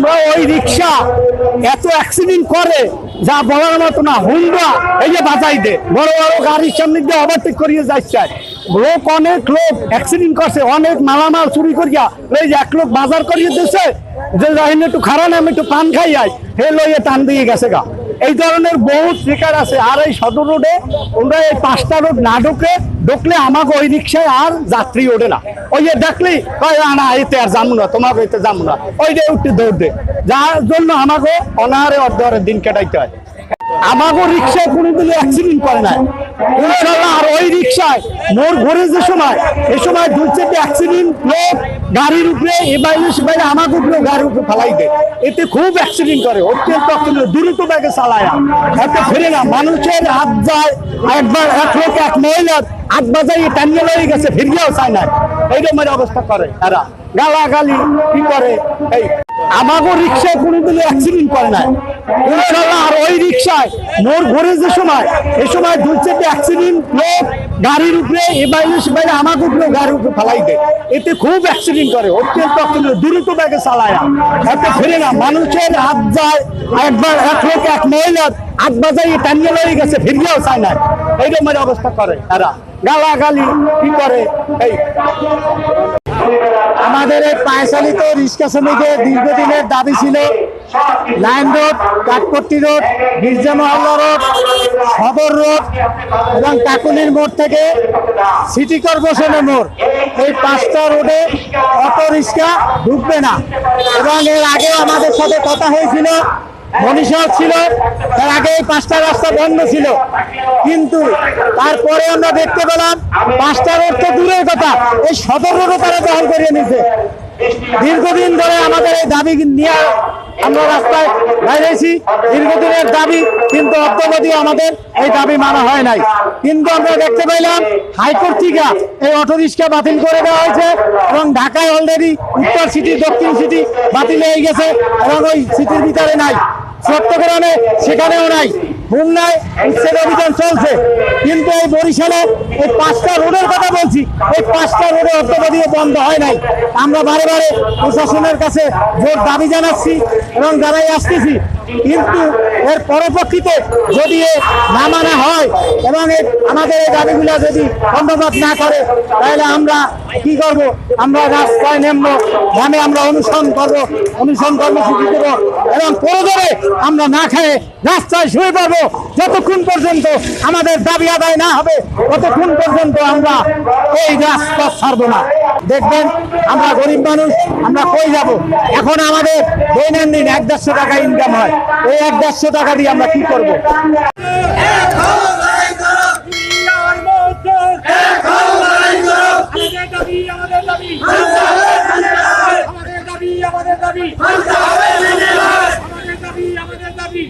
আমরা ওই রিক্সা এত অ্যাক্সিডেন্ট করে যা বলার মতো না। হুন্ডা এই যে বাজাই দে, বড় বড় গাড়ির সামনে দিয়ে ওভারটেক করিয়ে যাচ্ছে। লোক অনেক লোক অ্যাক্সিডেন্ট করছে, অনেক মালামাল চুরি করিয়া এই যে এক লোক বাজার করিয়ে দিচ্ছে যে একটু খারাপ আমি একটু পান খাই আই, হে লইয়ে টান দিয়ে গেছে গা। এই ধরনের বহুত শিকার আছে। আর এই সদর রোডে ওরা এই 5টা রোড না ঢুকলে আমাকে ওই রিক্সায় আর যাত্রী ওঠে না। ওই যে দেখলি না এতে আর যাবো না, তোমাকে এতে যাবো না, ওই যে উঠতে দৌড় দে, যার জন্য আমাকে অনাহারে অর্ধহারে দিন কাটাইতে হয়। আমাকে রিক্সায় কোনোদিন অ্যাক্সিডেন্ট করে নাই ইনশাল্লাহ। আর ওই রিক্সায় মোর ঘুরে যে সময় এই সময় 2-4টা অ্যাক্সিডেন্ট লোক গাড়ির উপরে এ বাইরে সে বাইরে আমাকে উপরে গাড়ির উপরে ফেলাই দেয়। এতে খুব অ্যাক্সিডেন্ট করে, অত্যন্ত দ্রুত ব্যাগে চালায়, এতে ফিরে না। মানুষের হাত যায়, একবার এক লোক এক মহিলার হাত বাজাই টানিয়ে লেগে গেছে, ফিরিয়েও চায় না। এইরকম অবস্থা করে তারা, গালাগালি কি করে। এই আমাকে রিক্সায় কোনোদিন অ্যাক্সিডেন্ট করে নাই ইনশাল্লাহ। আর ওই রিক্সায় মোর ঘুরে যে সময় এই সময় 2-4টা অ্যাক্সিডেন্ট লোক গাড়ির উপরে এ বাইরে সে বাইরে আমাকে উপরে গাড়ির উপরে ফেলাই দেয়। এতে খুব অ্যাক্সিডেন্ট করে, অত্যন্ত দ্রুত ব্যাগে চালায়, এতে ফিরে না। মানুষের হাত যায়, একবার এক লোক এক মহিলার হাত বাজাই টানিয়ে লেগে গেছে, ফিরিয়েও চায় না। এইরকম অবস্থা করে তারা, গালাগালি কি করে। এই আমাদের এই পায়চালিত রিক্সা শ্রমিকের দীর্ঘদিনের দাবি ছিল line road, Kathpatti road, Mirza মহল্লা রোড, সদর রোড এবং কাকুলির মোড় থেকে সিটি কর্পোরেশনের মোড়, এই 5টা রোডে অটো রিক্সা ঢুকবে না। এবং এর আগে আমাদের সাথে কথা হয়েছিল, মনীষা ছিল, তার আগে এই 5টা রাস্তা বন্ধ ছিল। কিন্তু তারপরে আমরা দেখতে পেলাম 5টা রোড তো দূরের কথা, এই সদর রোডও তারা দখল করে নিয়েছে। দীর্ঘদিন ধরে আমাদের এই দাবি নিয়ে আমরা রাস্তায় বাইরেছি, দীর্ঘদিনের দাবি, কিন্তু অদ্যাবধি আমাদের এই দাবি মানা হয় নাই। কিন্তু আমরা দেখতে পেলাম হাইকোর্ট থেকে এই অটো রিক্সা বাতিল করে দেওয়া হয়েছে এবং ঢাকায় অলরেডি উত্তর সিটি দক্ষিণ সিটি বাতিল হয়ে গেছে এবং ওই সিটির ভিতরে নাই, চট্টগ্রামে সেখানেও নাই, খুলনায় উচ্ছেদ অভিযান চলছে। কিন্তু এই বরিশালে এই 5টা রোডের কথা বলছি, এই 5টা রোডে অদ্যাবধিও বন্ধ হয় নাই। আমরা বারে বারে প্রশাসনের কাছে জোর দাবি জানাচ্ছি এবং জানাই আসতেছি, কিন্তু এর পরবর্তীতে যদি না মানা হয় এবং আমাদের এই দাবিগুলো যদি বন্ধবাদ না করে, তাহলে আমরা কি করব? আমরা রাস্তায় নামে আমরা অনুসরণ কর্মসূচি দেবো এবং প্রয়োজনে আমরা না খেয়ে রাস্তায় শুয়ে পড়বো। যতক্ষণ পর্যন্ত আমাদের দাবি আদায় না হবে ততক্ষণ পর্যন্ত আমরা এই রাস্তা ছাড়বো না। দেখবেন আমরা গরিব মানুষ, আমরা কই যাব? এখন আমাদের দৈনন্দিন 1-150 টাকা ইনকাম হয়, এই 1-150 টাকা দিয়ে আমরা কি করবো? আমাদের দাবি